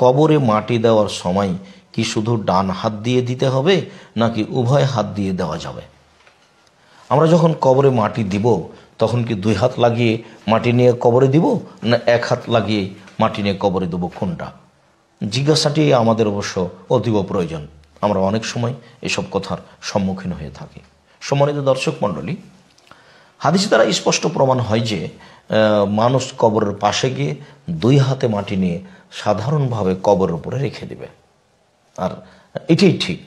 কবরে মাটি দেওয়ার সময় কি শুধু ডান হাত দিয়ে দিতে হবে নাকি উভয় হাত দিয়ে দেওয়া যাবে? আমরা যখন কবরে মাটি দিব তখন কি দুই হাত লাগিয়ে মাটি নিয়ে কবরে দিব না এক হাত লাগিয়ে মাটি নিয়ে কবরে দেব, কোনটা? জিজ্ঞাসাটি আমাদের অবশ্য অতীব প্রয়োজন। আমরা অনেক সময় এসব কথার সম্মুখীন হয়ে থাকি। সম্মানিত দর্শক মণ্ডলী, হাদিস দ্বারা স্পষ্ট প্রমাণ হয় যে মানুষ কবরের পাশে গিয়ে দুই হাতে মাটি নিয়ে সাধারণভাবে কবরের উপরে রেখে দিবে। আর এটাই ঠিক।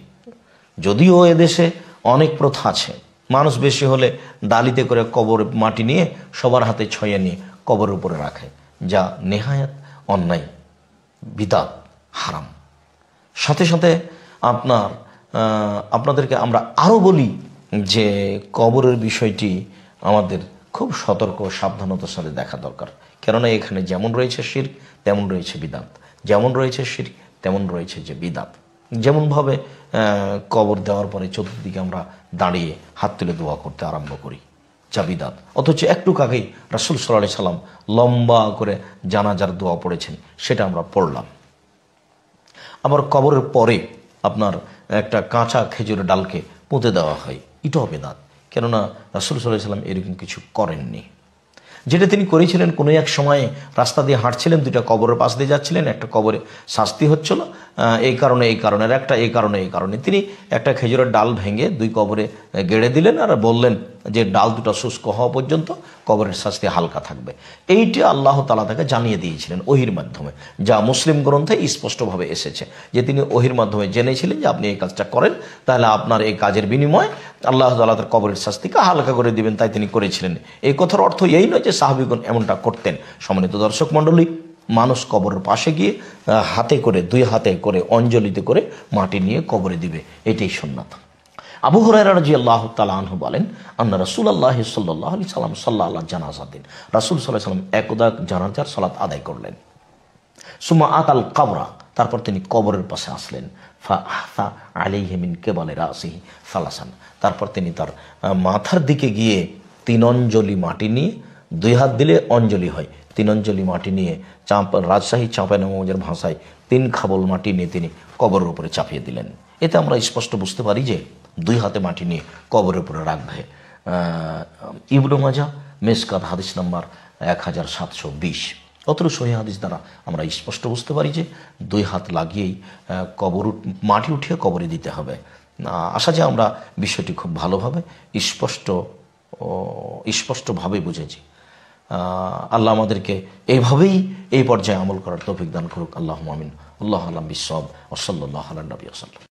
যদিও এদেশে অনেক প্রথা আছে, মানুষ বেশি হলে ডালিতে করে কবর মাটি নিয়ে সবার হাতে ছয়ে নিয়ে কবরের উপরে রাখে, যা নেহায়াত অন্যায়, বিদআত, হারাম। সাথে সাথে আপনাদেরকে আমরা আরও বলি যে কবরের বিষয়টি আমাদের খুব সতর্ক সাবধানতার সাথে দেখা দরকার। কেননা এখানে যেমন রয়েছে শিরক তেমন রয়েছে বিদআত, যেমন রয়েছে শিরক তেমন রয়েছে যে বিদআত। যেমনভাবে কবর দেওয়ার পরে চতুর্দিকে আমরা দাঁড়িয়ে হাত তুলে দোয়া করতে আরম্ভ করি, যা বিদআত। অথচ একটু আগেই রাসূল সাল্লাল্লাহু আলাইহি সাল্লাম লম্বা করে জানাজার দোয়া পড়েছেন, সেটা আমরা পড়লাম। আবার কবরের পরে আপনার একটা কাঁচা খেজুরের ডালকে পুঁতে দেওয়া হয়, এটাও বিদআত। কেননা রাসূল সাল্লাল্লাহু আলাইহি সাল্লাম এরকম কিছু করেননি। যেটা তিনি করেছিলেন, কোনো এক সময়ে রাস্তা দিয়ে হাঁটছিলেন, দুইটা কবরের পাশ দিয়ে যাচ্ছিলেন, একটা কবরে শাস্তি হচ্ছিল এই কারণে, এই কারণে তিনি একটা খেজুরের ডাল ভেঙে দুই কবরে গেড়ে দিলেন আর বললেন যে ডাল দুটো শুষ্ক হওয়া পর্যন্ত কবরের শাস্তি হালকা থাকবে। এইটি আল্লাহ তাআলা তাকে জানিয়ে দিয়েছিলেন ওহির মাধ্যমে, যা মুসলিম গ্রন্থে স্পষ্টভাবে এসেছে যে তিনি ওহির মাধ্যমে জেনেছিলেন যে আপনি এই কাজটা করেন, তাহলে আপনার এই কাজের বিনিময়ে আল্লাহ তাআলা তার কবরের শাস্তিকে হালকা করে দিবেন, তাই তিনি করেছিলেন। এই কথার অর্থ এই নয় যে সাহাবীগণ এমনটা করতেন। সম্মানিত দর্শক মণ্ডলী, মানুষ কবরের পাশে গিয়ে হাতে করে, দুই হাতে করে, অঞ্জলিতে করে মাটি নিয়ে কবরে দিবে, এটাই সুন্নাত। আবু হুরায়রা রাদিয়াল্লাহু তাআলা আনহু বলেন, আন্না রাসূলুল্লাহ সাল্লাল্লাহু আলাইহি সাল্লাম সাল্লাল্লাহু জানাজাতিন, রাসূল সাল্লাল্লাহু আলাইহি সাল্লাম একদা জানাজার সালাত আদায় করলেন। সুম্মা আতাল কবরা, তারপর তিনি কবরের পাশে আসলেন। ফা আহসা আলাইহি মিন কিবালি রাসিহি সালাসান, তারপর তিনি তার মাথার দিকে গিয়ে তিন অঞ্জলি মাটি নিয়ে, দুই হাত দিলে অঞ্জলি হয়, তিন অঞ্জলি মাটি নিয়ে রাজশাহী চাঁপাইনবাবগঞ্জের ভাষায় তিন খাবল মাটি নিয়ে তিনি কবরের উপরে চাপিয়ে দিলেন। এতে আমরা স্পষ্ট বুঝতে পারি যে দুই হাতে মাটি নিয়ে কবরের উপরে রাখবে। ইবনে মাজাহ মিশকাত হাদিস নাম্বার 1720। অতএব সহিহ হাদিস দ্বারা আমরা স্পষ্ট বুঝতে পারি যে দুই হাত লাগিয়েই মাটি উঠিয়ে কবরে দিতে হবে। আশা যে আমরা বিষয়টি খুব ভালোভাবে স্পষ্টভাবে বুঝেছি। আল্লাহ আমাদেরকে এইভাবেই এই পর্যায়ে আমল করার তৌফিক দান করুক। আল্লাহুম্মা আমিন। আল্লাহু আ'লাম বিস-সাওয়াব ওয়া সাল্লাল্লাহু আলা নবী ওয়া সাল্লাম।